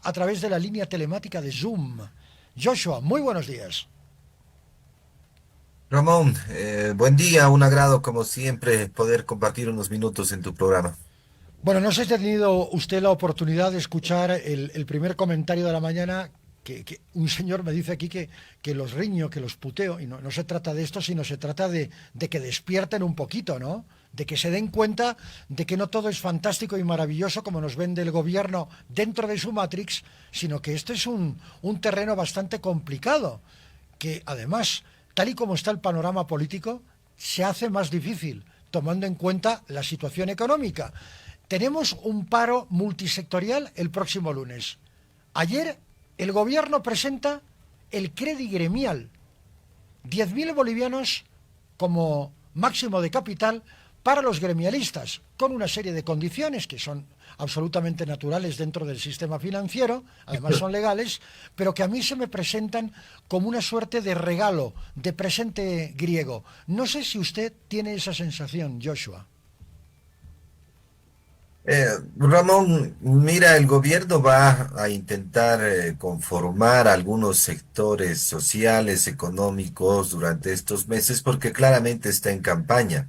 A través de la línea telemática de Zoom. Joshua, muy buenos días. Ramón, buen día, un agrado como siempre poder compartir unos minutos en tu programa. Bueno, no sé si ha tenido usted la oportunidad de escuchar el primer comentario de la mañana, que un señor me dice aquí que los riño, que los puteo, y no se trata de esto, sino se trata de que despierten un poquito, ¿no? De que se den cuenta de que no todo es fantástico y maravilloso como nos vende el gobierno dentro de su Matrix, sino que este es un terreno bastante complicado, que además, tal y como está el panorama político, se hace más difícil, tomando en cuenta la situación económica. Tenemos un paro multisectorial el próximo lunes. Ayer el gobierno presenta el crédito gremial, 10.000 bolivianos como máximo de capital para los gremialistas, con una serie de condiciones que son absolutamente naturales dentro del sistema financiero, además son legales, pero que a mí se me presentan como una suerte de regalo, de presente griego. No sé si usted tiene esa sensación, Joshua. Ramón, mira, el gobierno va a intentar conformar algunos sectores sociales, económicos durante estos meses porque claramente está en campaña.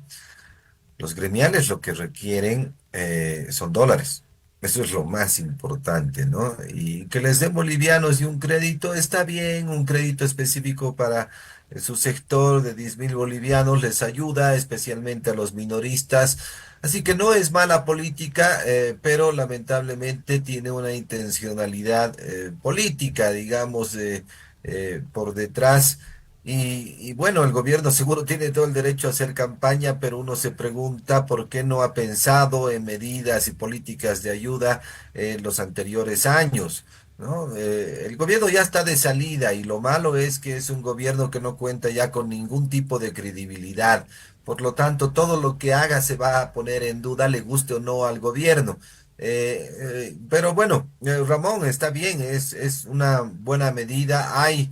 Los gremiales lo que requieren son dólares. Eso es lo más importante, ¿no? Y que les den bolivianos y un crédito está bien, un crédito específico para su sector de 10.000 bolivianos les ayuda, especialmente a los minoristas. Así que no es mala política, pero lamentablemente tiene una intencionalidad política, digamos, por detrás. Y bueno, el gobierno seguro tiene todo el derecho a hacer campaña, pero uno se pregunta por qué no ha pensado en medidas y políticas de ayuda en los anteriores años, ¿no? El gobierno ya está de salida y lo malo es que es un gobierno que no cuenta ya con ningún tipo de credibilidad. Por lo tanto, todo lo que haga se va a poner en duda, le guste o no al gobierno. Pero bueno, Ramón, está bien, es una buena medida. Hay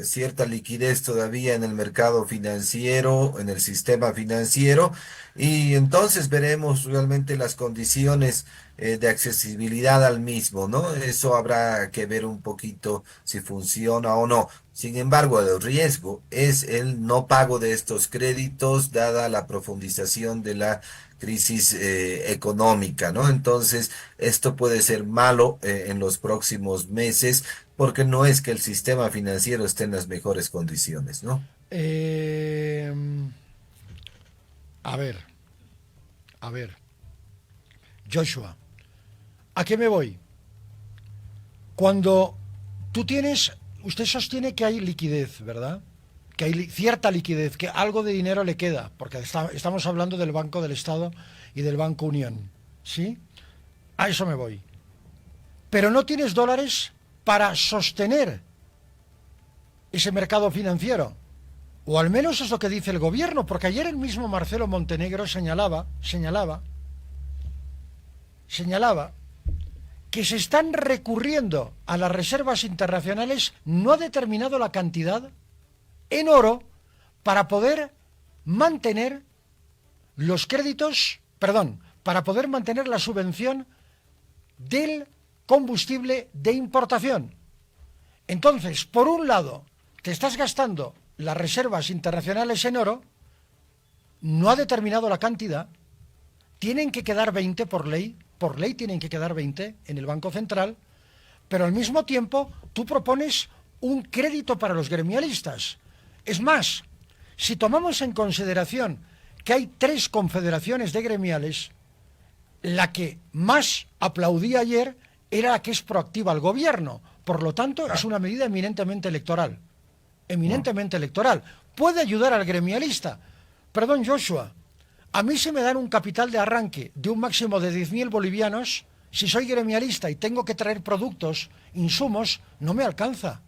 cierta liquidez todavía en el mercado financiero, en el sistema financiero, y entonces veremos realmente las condiciones de accesibilidad al mismo, ¿no? Eso habrá que ver un poquito si funciona o no. Sin embargo, el riesgo es el no pago de estos créditos, dada la profundización de la crisis económica, ¿no? Entonces, esto puede ser malo en los próximos meses porque no es que el sistema financiero esté en las mejores condiciones, ¿no? Eh, a ver, a ver, Joshua, ¿a qué me voy? Cuando usted sostiene que hay liquidez, ¿verdad? Que hay cierta liquidez, que algo de dinero le queda, porque estamos hablando del Banco del Estado y del Banco Unión, ¿sí? A eso me voy. Pero no tienes dólares para sostener ese mercado financiero. O al menos es lo que dice el gobierno, porque ayer el mismo Marcelo Montenegro señalaba que se están recurriendo a las reservas internacionales, no ha determinado la cantidad en oro para poder mantener los créditos, perdón, para poder mantener la subvención del combustible de importación. Entonces, por un lado, te estás gastando las reservas internacionales en oro, no ha determinado la cantidad, tienen que quedar 20 por ley tienen que quedar 20 en el Banco Central, pero al mismo tiempo tú propones un crédito para los gremialistas. Es más, si tomamos en consideración que hay 3 confederaciones de gremiales, la que más aplaudía ayer era la que es proactiva al gobierno. Por lo tanto, es Claro. una medida eminentemente electoral. Mm. Eminentemente electoral. Puede ayudar al gremialista. Perdón, Joshua, a mí se me dan un capital de arranque de un máximo de 10.000 bolivianos. Si soy gremialista y tengo que traer productos, insumos, no me alcanza.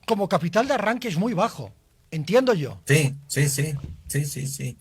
Como capital de arranque es muy bajo. Entiendo yo. Sí, sí, sí, sí, sí, sí.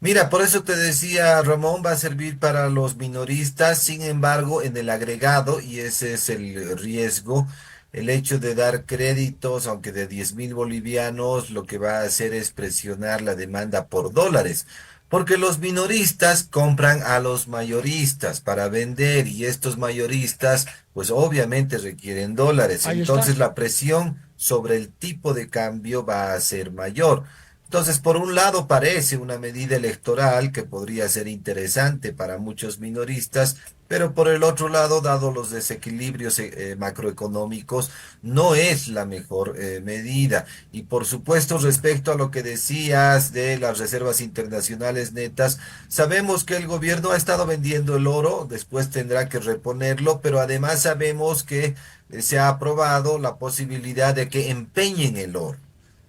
Mira, por eso te decía, Ramón, va a servir para los minoristas, sin embargo, en el agregado, y ese es el riesgo, el hecho de dar créditos, aunque de 10.000 bolivianos, lo que va a hacer es presionar la demanda por dólares, Porque los minoristas compran a los mayoristas para vender y estos mayoristas pues obviamente requieren dólares. Ahí está. Entonces la presión sobre el tipo de cambio va a ser mayor. Entonces, por un lado parece una medida electoral que podría ser interesante para muchos minoristas, pero por el otro lado, dado los desequilibrios macroeconómicos, no es la mejor medida. Y por supuesto, respecto a lo que decías de las reservas internacionales netas, sabemos que el gobierno ha estado vendiendo el oro, después tendrá que reponerlo, pero además sabemos que se ha aprobado la posibilidad de que empeñen el oro.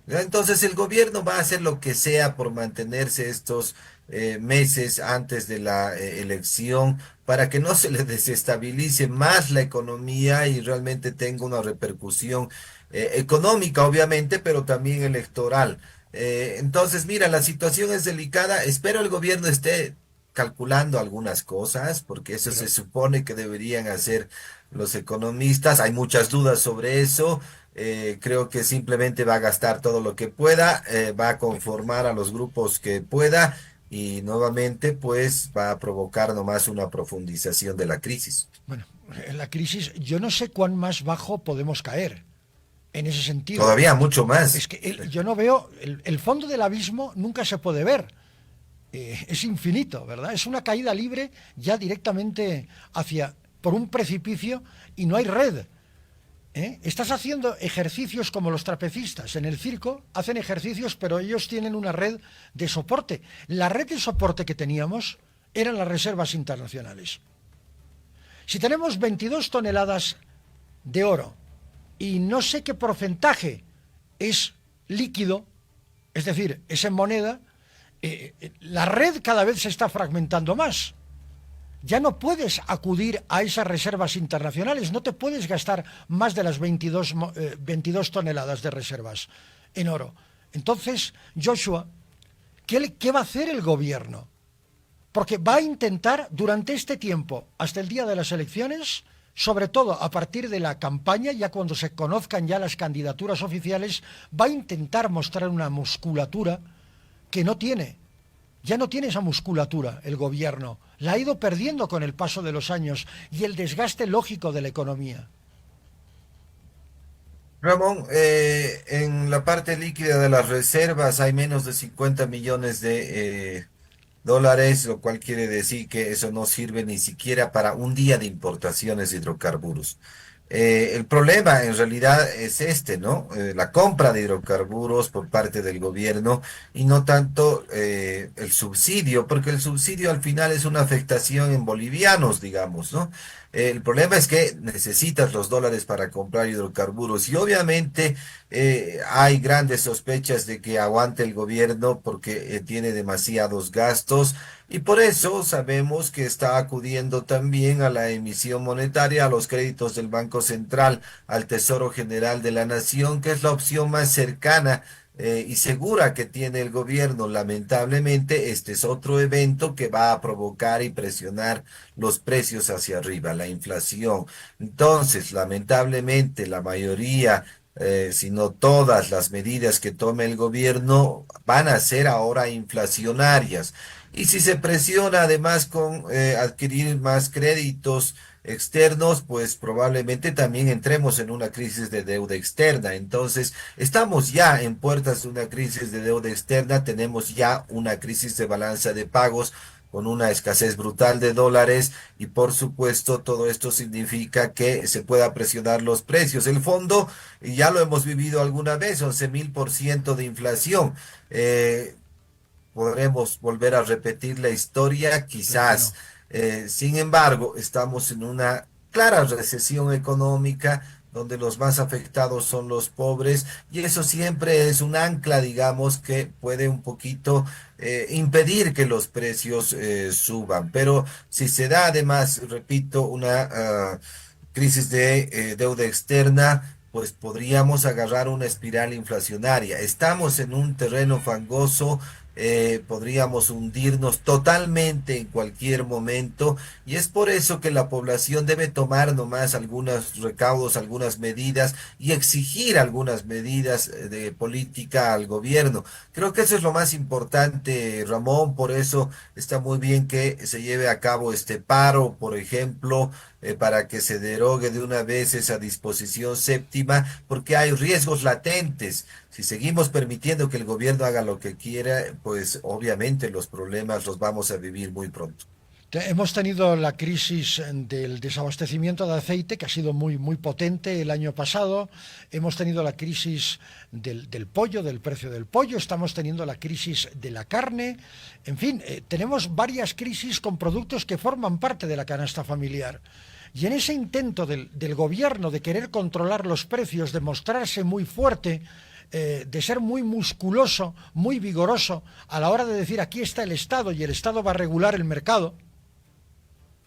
¿Ya? Entonces el gobierno va a hacer lo que sea por mantenerse estos meses antes de la elección para que no se le desestabilice más la economía y realmente tenga una repercusión económica, obviamente, pero también electoral. Entonces, mira, la situación es delicada. Espero el gobierno esté calculando algunas cosas, porque eso se Pero supone que deberían hacer los economistas. Hay muchas dudas sobre eso. Creo que simplemente va a gastar todo lo que pueda, va a conformar a los grupos que pueda y nuevamente pues va a provocar nomás una profundización de la crisis. bueno, en la crisis yo no sé cuán más bajo podemos caer en ese sentido. Todavía mucho Es más. que yo no veo, el fondo del abismo nunca se puede ver. Es infinito, ¿verdad? Es una caída libre ya directamente hacia, por un precipicio y no hay red. ¿Eh? Estás haciendo ejercicios como los trapecistas en el circo, hacen ejercicios, pero ellos tienen una red de soporte. La red de soporte que teníamos eran las reservas internacionales. Si tenemos 22 toneladas de oro y no sé qué porcentaje es líquido, es decir, es en moneda, la red cada vez se está fragmentando más. Ya no puedes acudir a esas reservas internacionales, no te puedes gastar más de las 22 toneladas de reservas en oro. Entonces, Joshua, ¿qué va a hacer el gobierno? Porque va a intentar durante este tiempo, hasta el día de las elecciones, sobre todo a partir de la campaña, ya cuando se conozcan ya las candidaturas oficiales, va a intentar mostrar una musculatura que no tiene. Ya no tiene esa musculatura el gobierno, la ha ido perdiendo con el paso de los años y el desgaste lógico de la economía. Ramón, en la parte líquida de las reservas hay menos de 50 millones de dólares, lo cual quiere decir que eso no sirve ni siquiera para un día de importaciones de hidrocarburos. El problema en realidad es este, ¿no? La compra de hidrocarburos por parte del gobierno y no tanto el subsidio, porque el subsidio al final es una afectación en bolivianos, digamos, ¿no? El problema es que necesitas los dólares para comprar hidrocarburos y obviamente hay grandes sospechas de que aguante el gobierno porque tiene demasiados gastos y por eso sabemos que está acudiendo también a la emisión monetaria, a los créditos del Banco Central, al Tesoro General de la Nación, que es la opción más cercana y segura que tiene el gobierno. Lamentablemente, este es otro evento que va a provocar y presionar los precios hacia arriba, la inflación. Entonces, lamentablemente, la mayoría si no todas las medidas que tome el gobierno van a ser ahora inflacionarias. Y si se presiona además con adquirir más créditos externos, pues probablemente también entremos en una crisis de deuda externa. Entonces, estamos ya en puertas de una crisis de deuda externa, tenemos ya una crisis de balanza de pagos con una escasez brutal de dólares y por supuesto todo esto significa que se pueda presionar los precios. El fondo, ya lo hemos vivido alguna vez, 11.000% de inflación. Podremos volver a repetir la historia, Creo que quizás. no. Sin embargo, estamos en una clara recesión económica donde los más afectados son los pobres y eso siempre es un ancla, digamos, que puede un poquito impedir que los precios suban. Pero si se da además, repito, una crisis de deuda externa, pues podríamos agarrar una espiral inflacionaria. Estamos en un terreno fangoso podríamos hundirnos totalmente en cualquier momento y es por eso que la población debe tomar nomás algunos recaudos, algunas medidas y exigir algunas medidas de política al gobierno. Creo que eso es lo más importante, Ramón, por eso está muy bien que se lleve a cabo este paro, por ejemplo, para que se derogue de una vez esa disposición séptima, porque hay riesgos latentes. Si seguimos permitiendo que el gobierno haga lo que quiera, pues obviamente los problemas los vamos a vivir muy pronto. Hemos tenido la crisis del desabastecimiento de aceite, que ha sido muy potente el año pasado. Hemos tenido la crisis del pollo, del precio del pollo. Estamos teniendo la crisis de la carne. En fin, tenemos varias crisis con productos que forman parte de la canasta familiar. Y en ese intento del gobierno de querer controlar los precios, de mostrarse muy fuerte, de ser muy musculoso, muy vigoroso, a la hora de decir aquí está el Estado y el Estado va a regular el mercado,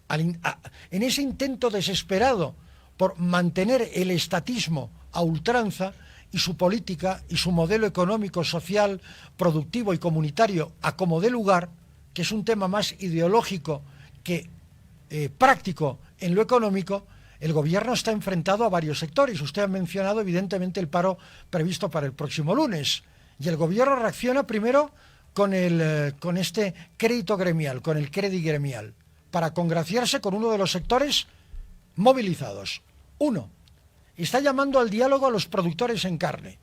en ese intento desesperado por mantener el estatismo a ultranza y su política y su modelo económico, social, productivo y comunitario a como dé lugar, que es un tema más ideológico que práctico en lo económico, el gobierno está enfrentado a varios sectores. Usted ha mencionado evidentemente el paro previsto para el próximo lunes y el gobierno reacciona primero con este crédito gremial, con el crédito gremial, para congraciarse con uno de los sectores movilizados. Uno, está llamando al diálogo a los productores en carne.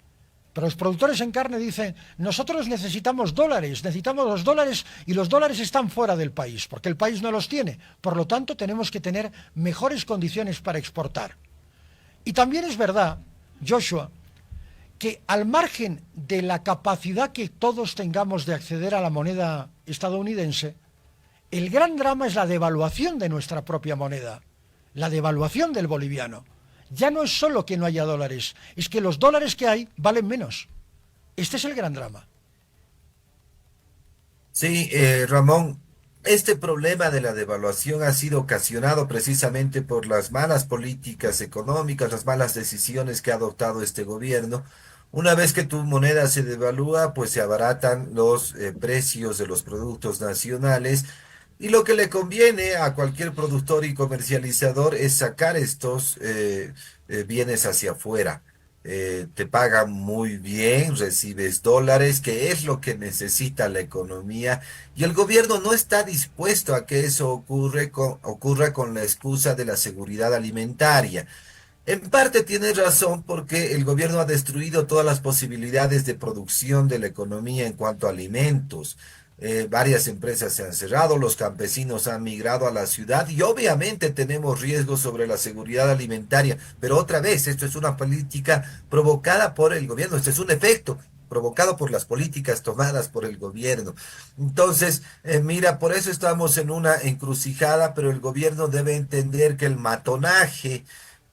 Pero los productores en carne dicen, nosotros necesitamos los dólares y los dólares están fuera del país, porque el país no los tiene. Por lo tanto, tenemos que tener mejores condiciones para exportar. Y también es verdad, Joshua, que al margen de la capacidad que todos tengamos de acceder a la moneda estadounidense, el gran drama es la devaluación de nuestra propia moneda, la devaluación del boliviano. Ya no es solo que no haya dólares, es que los dólares que hay valen menos. Este es el gran drama. Sí, Ramón, este problema de la devaluación ha sido ocasionado precisamente por las malas políticas económicas, las malas decisiones que ha adoptado este gobierno. Una vez que tu moneda se devalúa, pues se abaratan los precios de los productos nacionales y lo que le conviene a cualquier productor y comercializador es sacar estos bienes hacia afuera. Te pagan muy bien, recibes dólares, que es lo que necesita la economía, y el gobierno no está dispuesto a que eso ocurra con la excusa de la seguridad alimentaria. En parte tienes razón porque el gobierno ha destruido todas las posibilidades de producción de la economía en cuanto a alimentos. Varias empresas se han cerrado, los campesinos han migrado a la ciudad y obviamente tenemos riesgos sobre la seguridad alimentaria. Pero otra vez, esto es una política provocada por el gobierno, esto es un efecto provocado por las políticas tomadas por el gobierno. Entonces, mira, por eso estamos en una encrucijada, pero el gobierno debe entender que el matonaje,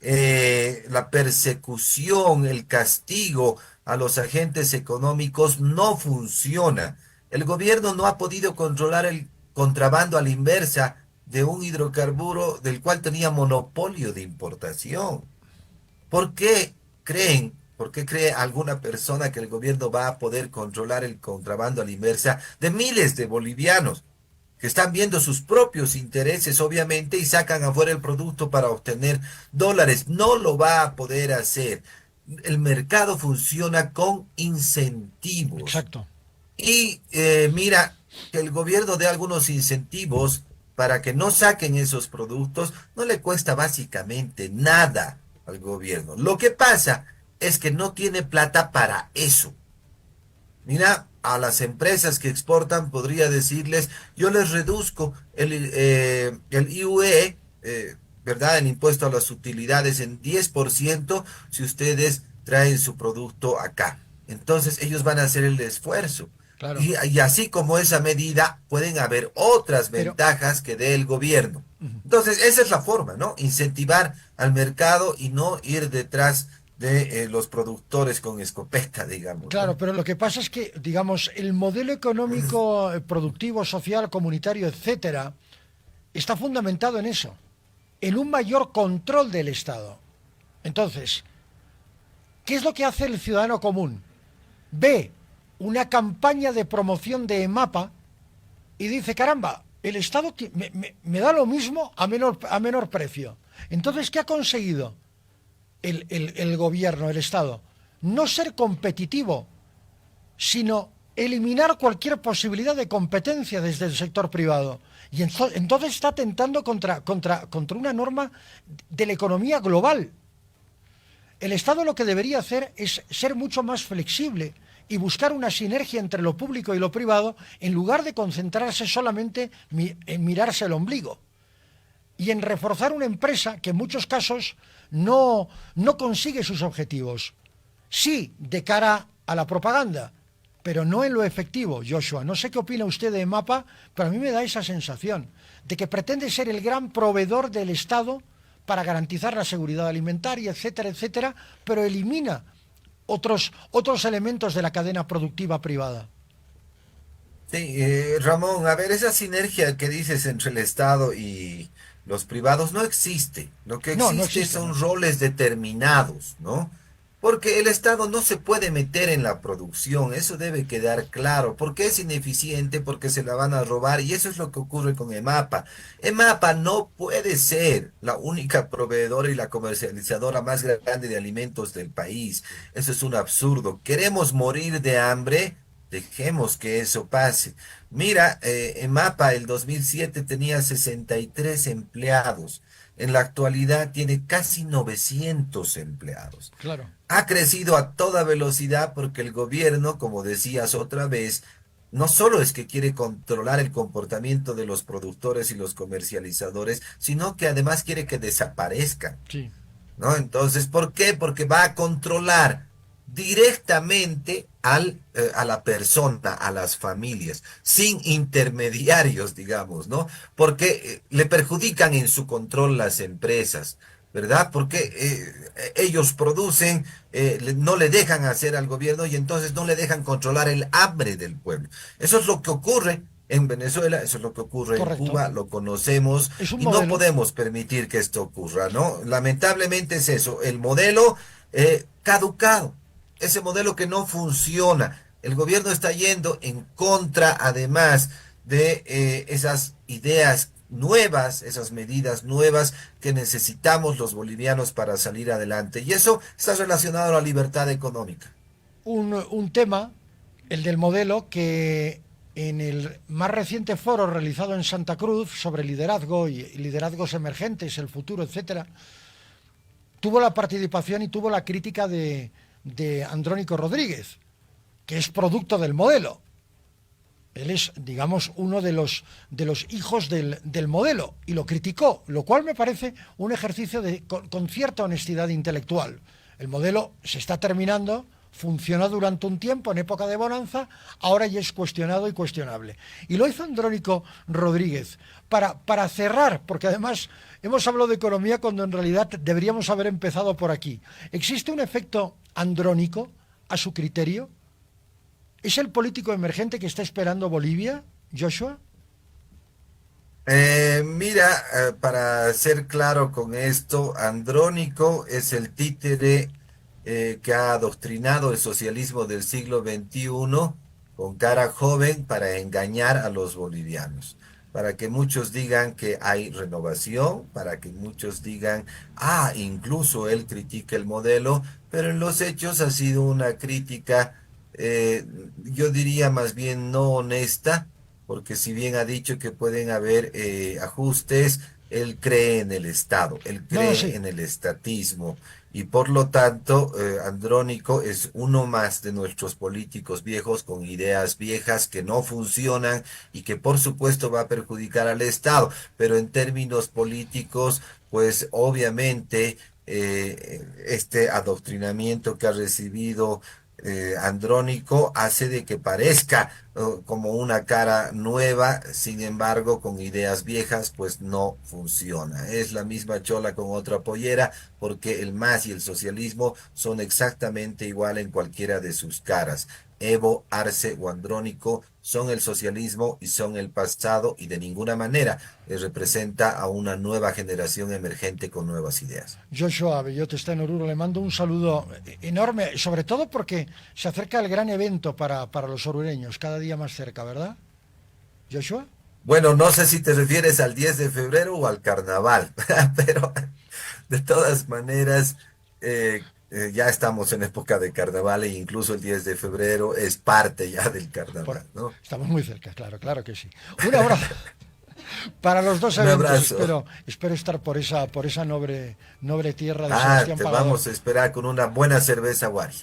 la persecución, el castigo a los agentes económicos no funciona. El gobierno no ha podido controlar el contrabando a la inversa de un hidrocarburo del cual tenía monopolio de importación. ¿Por qué creen, por qué cree alguna persona que el gobierno va a poder controlar el contrabando a la inversa de miles de bolivianos que están viendo sus propios intereses, obviamente, y sacan afuera el producto para obtener dólares? No lo va a poder hacer. El mercado funciona con incentivos. Exacto. Y mira, que el gobierno dé algunos incentivos para que no saquen esos productos, no le cuesta básicamente nada al gobierno. Lo que pasa es que no tiene plata para eso. Mira, a las empresas que exportan podría decirles, yo les reduzco el IUE, ¿verdad? El impuesto a las utilidades en 10% si ustedes traen su producto acá. Entonces ellos van a hacer el esfuerzo. Claro. Y así como esa medida, pueden haber otras Pero, ventajas que dé el gobierno. Entonces, esa es la forma, ¿no? Incentivar al mercado y no ir detrás de los productores con escopeta, digamos, claro, ¿no? pero lo que pasa es que, digamos, el modelo económico, productivo, social, comunitario, etcétera, está fundamentado en eso, en un mayor control del Estado. Entonces, ¿qué es lo que hace el ciudadano común? Ve una campaña de promoción de EMAPA y dice, caramba, el Estado me da lo mismo a menor precio. Entonces, ¿qué ha conseguido el gobierno, el Estado? No ser competitivo, sino eliminar cualquier posibilidad de competencia desde el sector privado. Y entonces está atentando contra una norma de la economía global. El Estado lo que debería hacer es ser mucho más flexible y buscar una sinergia entre lo público y lo privado en lugar de concentrarse solamente en mirarse el ombligo y en reforzar una empresa que en muchos casos no consigue sus objetivos. Sí, de cara a la propaganda, pero no en lo efectivo, Joshua. No sé qué opina usted de EMAPA, pero a mí me da esa sensación de que pretende ser el gran proveedor del Estado para garantizar la seguridad alimentaria, etcétera, etcétera, pero elimina otros elementos de la cadena productiva privada. Sí, Ramón, a ver, esa sinergia que dices entre el Estado y los privados no existe. Lo que No, no existe existe, son ¿no? roles determinados, ¿no? Porque el Estado no se puede meter en la producción, eso debe quedar claro, porque es ineficiente, porque se la van a robar, y eso es lo que ocurre con EMAPA. EMAPA no puede ser la única proveedora y la comercializadora más grande de alimentos del país. Eso es un absurdo. ¿Queremos morir de hambre? Dejemos que eso pase. Mira, EMAPA el 2007 tenía 63 empleados. En la actualidad tiene casi 900 empleados. Claro, Ha crecido a toda velocidad porque el gobierno, como decías otra vez, no solo es que quiere controlar el comportamiento de los productores y los comercializadores, sino que además quiere que desaparezcan. sí, ¿No? Entonces, ¿por qué? Porque va a controlar directamente a la persona, a las familias, sin intermediarios, digamos, ¿no? Porque le perjudican en su control las empresas, ¿verdad? Porque ellos producen, no le dejan hacer al gobierno y entonces no le dejan controlar el hambre del pueblo. Eso es lo que ocurre en Venezuela, eso es lo que ocurre en correcto. Cuba, lo conocemos Es un y no modelo. podemos permitir que esto ocurra, ¿no? Lamentablemente es eso, el modelo caducado, ese modelo que no funciona. El gobierno está yendo en contra, además de esas ideas nuevas, esas medidas nuevas que necesitamos los bolivianos para salir adelante. Y eso está relacionado a la libertad económica. Un tema, el del modelo, que en el más reciente foro realizado en Santa Cruz sobre liderazgo y liderazgos emergentes, el futuro, etcétera, tuvo la participación y tuvo la crítica de Andrónico Rodríguez, que es producto del modelo. Él es, digamos, uno de los hijos del modelo y lo criticó, lo cual me parece un ejercicio con cierta honestidad intelectual. El modelo se está terminando, funcionó durante un tiempo en época de bonanza, ahora ya es cuestionado y cuestionable. Y lo hizo Andrónico Rodríguez para cerrar, porque además hemos hablado de economía cuando en realidad deberíamos haber empezado por aquí. ¿Existe un efecto andrónico a su criterio? ¿Es el político emergente que está esperando Bolivia, Joshua? Mira, para ser claro con esto, Andrónico es el títere que ha adoctrinado el socialismo del siglo XXI con cara joven para engañar a los bolivianos, para que muchos digan que hay renovación, para que muchos digan, ah, incluso él critica el modelo, pero en los hechos ha sido una crítica, yo diría más bien no honesta, porque si bien ha dicho que pueden haber ajustes, él cree en el Estado, él No, no, cree sí, en el estatismo y por lo tanto Andrónico es uno más de nuestros políticos viejos con ideas viejas que no funcionan y que por supuesto va a perjudicar al Estado, pero en términos políticos, pues obviamente este adoctrinamiento que ha recibido Andrónico hace de que parezca como una cara nueva, sin embargo, con ideas viejas, pues no funciona. Es la misma chola con otra pollera, porque el MAS y el socialismo son exactamente igual en cualquiera de sus caras. Evo, Arce o Andrónico son el socialismo y son el pasado y de ninguna manera representa a una nueva generación emergente con nuevas ideas. Joshua Bellote está en Oruro, le mando un saludo enorme, sobre todo porque se acerca el gran evento para los orureños, cada día más cerca, ¿verdad? Joshua. Bueno, no sé si te refieres al 10 de febrero o al carnaval, pero de todas maneras ya estamos en época de carnaval e incluso el 10 de febrero es parte ya del Por- carnaval, ¿no? Estamos muy cerca, claro, claro que sí. Un abrazo para los dos Un eventos. abrazo. Espero estar por esa noble tierra de Ah, Sebastián te Pagador. vamos a esperar con una buena cerveza, Wari.